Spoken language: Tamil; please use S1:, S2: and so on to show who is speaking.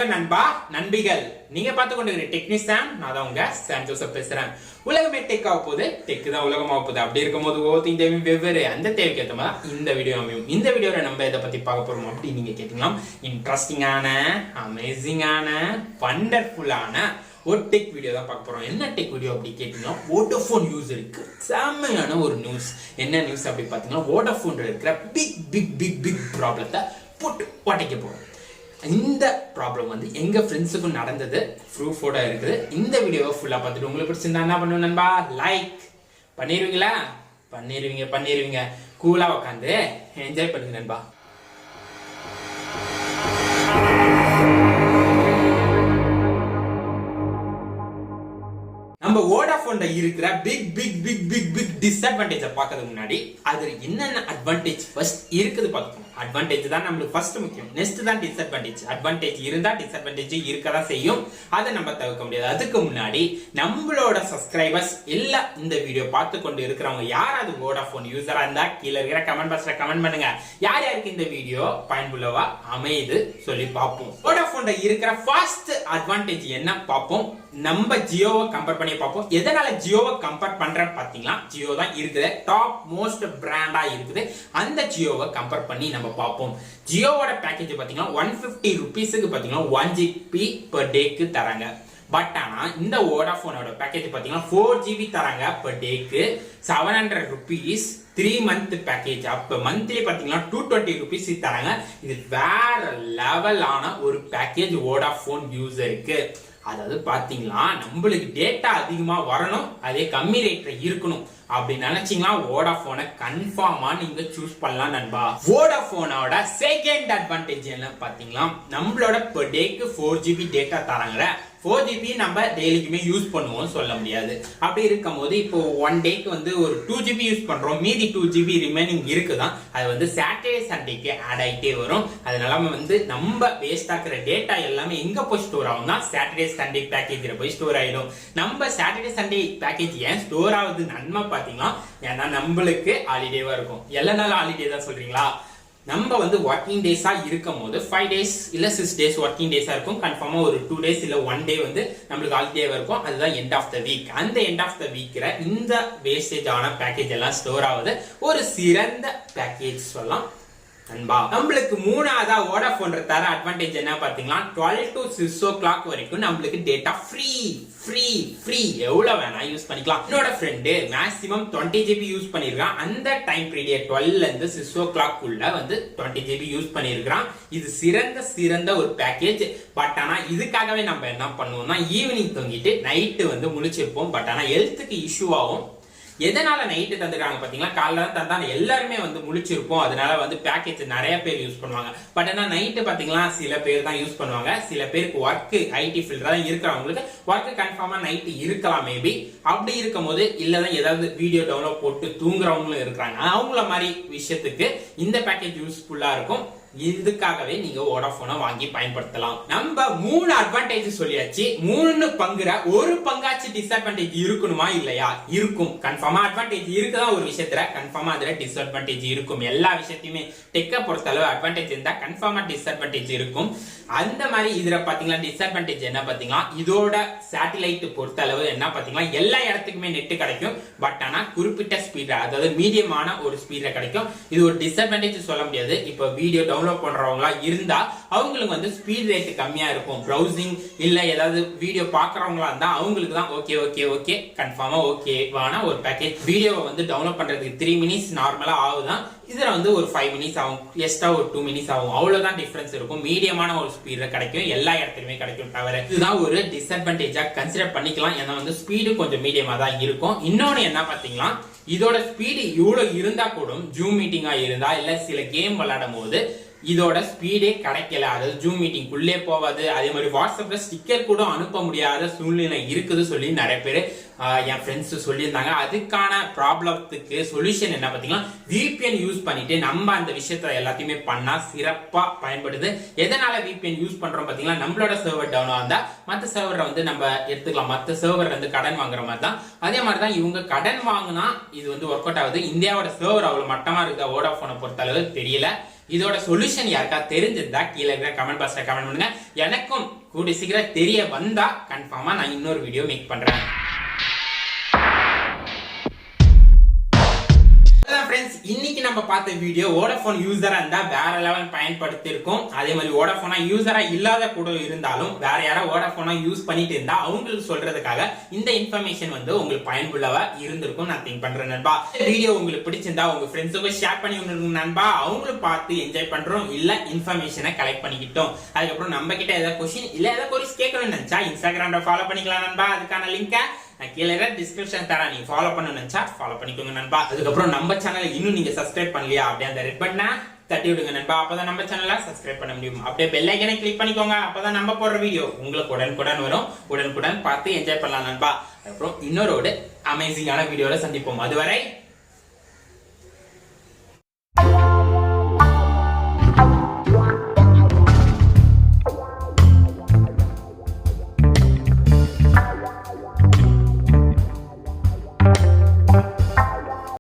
S1: வணக்கம் நண்பா நண்பிகள், நீங்க பார்த்து கொண்டிருக்கிற டெக்னிக் சாம். நான் தான் உங்க சாம் ஜோசப் பேசுறேன். உலகமே டெக் ஆக போகுது, டெக் தான் உலகம் ஆக போகுது. அப்படி இருக்கும்போது ஓத்திங் தேவையும் வெவ்வேறு அந்த தேவைக்கு ஏற்ற மாதிரி இந்த வீடியோ அமையும். இந்த வீடியோவில் நம்ம இதை பத்தி பார்க்க போறோம் அப்படி நீங்க கேட்டீங்கன்னா, இன்ட்ரெஸ்டிங்கான, அமேசிங்கான, வண்டர்ஃபுல்லான ஒரு டெக் வீடியோ தான் பார்க்க போறோம். என்ன டெக் வீடியோ அப்படி கேட்டீங்கன்னா, வோடஃபோன் யூசருக்கு செம்மையான ஒரு நியூஸ். என்ன நியூஸ் அப்படி பார்த்தீங்கன்னா, வோடஃபோன்ல இருக்கிற பிக் பிக் பிக் பிக் ப்ராப்ளத்தை போட்டு உடைக்க போறோம். இந்த ப்ராப்ளம் வந்து எங்க ஃப்ரெண்ட்ஸுக்கும் நடந்தது, ப்ரூஃபோட இருக்குது. இந்த வீடியோவை ஃபுல்லா பார்த்துட்டு உங்களுக்கு பிடிச்சிருந்தா என்ன பண்ணுவோம் நண்பா, லைக் பண்ணிடுவீங்களா? பண்ணிடுவீங்க. கூலா உட்காந்து என்ஜாய் பண்ணுங்க நண்பா. நம்ம வோடாஃபோன்ல இருக்கிற big big big big big disadvantage பார்க்கிறதுக்கு முன்னாடி அது என்னென்ன அட்வான்டேஜ் ஃபர்ஸ்ட் இருக்குது பார்த்துக்கணும். அட்வான்டேஜ் தான் நம்மளுக்கு ஃபர்ஸ்ட் முக்கியம், நெக்ஸ்ட் தான் டிஸ்அட்வான்டேஜ். அட்வான்டேஜ் இருந்தா டிஸ்அட்வான்டேஜ் இருக்கதான் செய்யும், அதை நம்ம தவிர்க்க முடியாது. அதுக்கு முன்னாடி நம்மளோட சப்ஸ்கிரைபர்ஸ் எல்லாம் இந்த வீடியோ பார்த்து கொண்டு இருக்கிறவங்க யாராவது வோடாஃபோன் யூசரா இருந்தா கீழே இருக்கிற கமெண்ட் பாக்ஸ்ல கமெண்ட் பண்ணுங்க. யார் யாருக்கு இந்த வீடியோ பயனுள்ளவா அமையுது சொல்லி பார்ப்போம். வோடாஃபோன்ல இருக்கிற ஃபர்ஸ்ட் அட்வான்டேஜ் என்ன பார்ப்போம். நம்ம ஜியோவை கம்பேர் பண்ணி பார்ப்போம். எதனால ஜியோவை கம்பேர் பண்றேன் பாத்தீங்களா, ஜியோ தான் இருக்குது டாப் மோஸ்ட் பிராண்டா இருக்குது. அந்த ஜியோவை கம்பேர் பண்ணி நம்ம பார்ப்போம். ஜியோவோட பேக்கேஜ் பாத்தீங்கன்னா 150 ரூபீஸ்க்கு பாத்தீங்கன்னா 1 GB per டேக்கு தராங்க. பட் ஆனா இந்த வோடாஃபோனோட பேக்கேஜ் பாத்தீங்கன்னா 4 GB தராங்க per டேக்கு, 700 ரூபீஸ் 3 month பேக்கேஜ். அப்ப மந்த்லி பாத்தீங்கன்னா 220 ரூபீஸ் தராங்க. இது வேற லெவலான ஒரு பேக்கேஜ் வோடாஃபோன் யூசருக்கு. அதாவது பாத்தீங்களா, நம்மளுக்கு டேட்டா அதிகமா வரணும், அதே கம்மி ரேட்ல இருக்கணும் அப்படின்னு நினைச்சீங்கன்னா வோடாஃபோனை கன்ஃபார்மா நீங்க சூஸ் பண்ணலாம் நண்பா. வோடாஃபோனோட செகண்ட் அட்வான்டேஜ் என்ன பாத்தீங்களா, நம்மளோட per டேக்கு 4 GB டேட்டா தராங்க. 4 GB நம்ம டெய்லிக்குமே யூஸ் பண்ணுவோம் சொல்ல முடியாது. அப்படி இருக்கும் போது இப்போ 1 டேக்கு வந்து ஒரு 2 GB யூஸ் பண்றோம், மீதி 2 GB ரிமைனிங் இருக்குதான். அது வந்து சாட்டர்டே சண்டேக்கு ஆட் ஆயிட்டே வரும். அதனால வந்து நம்ம வேஸ்ட் ஆக்குற டேட்டா எல்லாமே எங்க போய் ஸ்டோர் ஆகும்னா சாட்டர்டே சண்டே பேக்கேஜ்ல போய் ஸ்டோர் ஆயிடும். நம்ம சாட்டர்டே சண்டே பேக்கேஜ் ஏன் ஸ்டோர் ஆகுது நன்மை பாத்தீங்கன்னா, ஏன்னா நம்மளுக்கு ஹாலிடேவா இருக்கும். எல்லா நாளும் ஹாலிடே தான் சொல்றீங்களா, நம்ம வந்து ஒர்க்கிங் டேஸா இருக்கும் போது 5 days இல்ல 6 days ஒர்க்கிங் டேஸா இருக்கும். கன்ஃபார்மா ஒரு 2 days இல்ல 1 day வந்து நம்மளுக்கு ஹாலிடேவா இருக்கும். அதுதான் எண்ட் ஆஃப் த வீக். அந்த எண்ட் ஆஃப் த வீக்ல இந்த வேஸ்டேஜ் ஆன பேக்கேஜ் எல்லாம் ஸ்டோர் ஆகுது. ஒரு சிறந்த பேக்கேஜ் சொல்லலாம் நண்பா. நம்மளுக்கு மூணாவதா வோடாஃபோன் தர அட்வான்டேஜ் என்ன பாத்தீங்கன்னா, 12 to 6 o'clock வரைக்கும் நம்மளுக்கு டேட்டா ஃப்ரீ எவ்வளவு வேணா யூஸ் பண்ணிக்கலாம். என்னோட ஃப்ரெண்டு மேக்ஸிமம் 20 GB யூஸ் பண்ணிருக்கான். அந்த டைம் பீரியட் 12 ல இருந்து 6 o'clock உள்ள வந்து 20 GB யூஸ் பண்ணிருக்கான். இது சிறந்த ஒரு பேக்கேஜ். பட் ஆனா இதுக்காகவே நம்ம என்ன பண்ணுவோம்னா, ஈவினிங் தூங்கிட்டு நைட்டு வந்து முழிச்சிருப்போம். பட் ஆனா ஹெல்த்துக்கு இஷ்யூ ஆகும். எதனால நைட்டு தந்துருக்காங்க பாத்தீங்களா, காலைல தான் தந்தா எல்லாருமே வந்து முழிச்சிருப்போம். அதனால வந்து பேக்கேஜ் நிறைய பேர் யூஸ் பண்ணுவாங்க. பட் ஆனா நைட்டு பாத்தீங்களா சில பேர் தான் யூஸ் பண்ணுவாங்க. சில பேருக்கு ஒர்க் ஐடி ஃபீல்ட் தான் இருக்கிறவங்களுக்கு ஒர்க் கன்ஃபார்மா நைட்டு இருக்கலாம் மேபி. அப்படி இருக்கும் போது இல்லதான் ஏதாவது வீடியோ டவுன்லோட் போட்டு தூங்குறவங்களும் இருக்கிறாங்க. அவங்கள மாதிரி விஷயத்துக்கு இந்த பேக்கேஜ் யூஸ்ஃபுல்லா இருக்கும். இதுக்காகவே நீங்க வோடாஃபோனை வாங்கி பயன்படுத்தலாம். நம்ம 3 அட்வான்டேஜ் சொல்லியாச்சு. 3 பங்குற ஒரு பங்காச்சு டிஸ்அட்வான்டேஜ் இருக்கணுமா இல்லையா? இருக்கும். கன்ஃபார்மா அட்வான்டேஜ் இருக்குதான் ஒரு விஷயத்துல, கன்ஃபார்மா அதுல டிஸ்அட்வான்டேஜ் இருக்கும். எல்லா விஷயத்தையுமே டெக்க பொறுத்தளவு அட்வான்டேஜ் இருந்தா கன்ஃபார்மா டிஸ்அட்வான்டேஜ் இருக்கும். அந்த மாதிரி இதுல பாத்தீங்களா டிஸ்அட்வான்டேஜ் என்ன பாத்தீங்களா, இதோட சேட்டலைட் பொறுத்தளவு என்ன பாத்தீங்களா, எல்லா இடத்துக்குமே நெட் கிடைக்கும். பட் ஆனா குறிப்பிட்ட ஸ்பீட், அதாவது மீடியமான ஒரு ஸ்பீட்ல கிடைக்கும். இது ஒரு டிஸ்அட்வான்டேஜ் சொல்ல முடியாது. இப்ப வீடியோ டவுன்லோட் பண்றவங்களா இருந்தா அவங்களுக்கு வந்து ஸ்பீட் ரேட் கம்மியா இருக்கும். ப்ரௌசிங் இல்ல ஏதாவது வீடியோ பாக்குறவங்களா இருந்தா அவங்களுக்கு தான் ஓகே கன்ஃபார்மா ஓகேவான ஒரு பேக்கேஜ். வீடியோவை வந்து டவுன்லோட் பண்றதுக்கு 3 minutes நார்மலா ஆகுதான். இதுல வந்து ஒரு 5 minutes ஆகும், எக்ஸ்ட்ரா ஒரு 2 minutes ஆகும். அவ்வளவுதான் டிஃபரன்ஸ் இருக்கும். மீடியமான ஒரு ஸ்பீட்ல கிடைக்கும், எல்லா இடத்துலயுமே கிடைக்கும். தவிர இதுதான் ஒரு டிஸ்அட்வான்டேஜா கன்சிடர் பண்ணிக்கலாம். ஏன்னா வந்து ஸ்பீடு கொஞ்சம் மீடியமா தான் இருக்கும். இன்னொன்னு என்ன பாத்தீங்களா, இதோட ஸ்பீடு இவ்வளவு இருந்தா கூட ஜூம் மீட்டிங்கா இருந்தா இல்ல சில கேம் விளையாடும் போது இதோட ஸ்பீடே கிடைக்கல. அதாவது ஜூம் மீட்டிங் குள்ளே போவாது. அதே மாதிரி வாட்ஸ்அப்ல ஸ்டிக்கர் கூட அனுப்ப முடியாத சூழ்நிலை இருக்குது சொல்லி நிறைய பேர் என் ஃப்ரெண்ட்ஸ் சொல்லியிருந்தாங்க. அதுக்கான ப்ராப்ளத்துக்கு சொல்யூஷன் என்ன பாத்தீங்கன்னா, VPN யூஸ் பண்ணிட்டு நம்ம அந்த விஷயத்த எல்லாத்தையுமே பண்ணா சிறப்பா பயன்படுது. எதனால VPN யூஸ் பண்றோம் பாத்தீங்கன்னா, நம்மளோட சர்வர் டவுன் ஆகுதா மத்த சர்வரை வந்து நம்ம எடுத்துக்கலாம். மத்த சர்வர் வந்து கடன் வாங்குற மாதிரி தான். அதே மாதிரி தான் இவங்க கடன் வாங்கினா இது வந்து ஒர்க் அவுட் ஆகுது. இந்தியாவோட சர்வர் அவ்வளவு மட்டமா இருக்குதா வோடாஃபோனை பொறுத்த அளவு தெரியல. இதோட சொல்யூஷன் யாருக்கா தெரிஞ்சிருந்தா கீழே இருக்கிற கமெண்ட் பாக்ஸ்ல கமெண்ட் பண்ணுங்க. எனக்கும் கூடிய சீக்கிரம் தெரிய வந்தா கன்ஃபார்மா நான் இன்னொரு வீடியோ மேக் பண்றேன். இன்னைக்கு நம்ம பார்த்த வீடியோ வோடஃபோன் யூசரா இருந்தா வேற லெவல் பயன்படுத்தி இருக்கும். அதே மாதிரி வோடஃபோனா யூசரா இல்லாத கூட இருந்தாலும் வேற யாரோ வோடஃபோனா யூஸ் பண்ணிட்டு இருந்தா அவங்களுக்கு சொல்றதுக்காக இந்த இன்ஃபர்மேஷன் உங்களுக்கு பயனுள்ளவா இருந்திருக்கும் நான் திங்க் பண்றேன் நண்பா. வீடியோ உங்களுக்கு பிடிச்சிருந்தா உங்க ஃப்ரெண்ட்ஸுக்கு ஷேர் பண்ணி விடுங்க நண்பா. அவங்களும் பார்த்து என்ஜாய் பண்றோம் இல்ல இன்ஃபர்மேஷனை கலெக்ட் பண்ணிக்கிட்டோம். அதுக்கப்புறம் நம்ம கிட்ட ஏதாவது கொஸ்டின் இல்ல ஏதாவது கொரிஸ் கேட்கணும்னு நினைச்சா இன்ஸ்டாகிராம்ல ஃபாலோ பண்ணிக்கலாம் நண்பா. அதுக்கான லிங்க் நான் கீழே டிஸ்கிரிப்ஷன் தரேன். நீங்க ஃபாலோ பண்ணணும்னு நினைச்சா ஃபாலோ பண்ணிக்கோங்க நண்பா. அதுக்கப்புறம் நம்ம சேனலை இன்னும் நீங்க சப்ஸ்கிரைப் பண்ணலையா அப்படியே அந்த ரெட் பட்டனை தட்டி விடுங்க நண்பா. அப்பதான் நம்ம சேனலை சப்ஸ்கிரைப் பண்ண முடியும். அப்படியே பெல் ஐக்கனை கிளிக் பண்ணிக்கோங்க. அப்பதான் நம்ம போடுற வீடியோ உங்களுக்கு உடனுக்குடன் வரும். உடனுக்குடன் பார்த்து என்ஜாய் பண்ணலாம் நண்பா. அப்புறம் இன்னொரு அமேசிங்கான வீடியோல சந்திப்போம். அதுவரை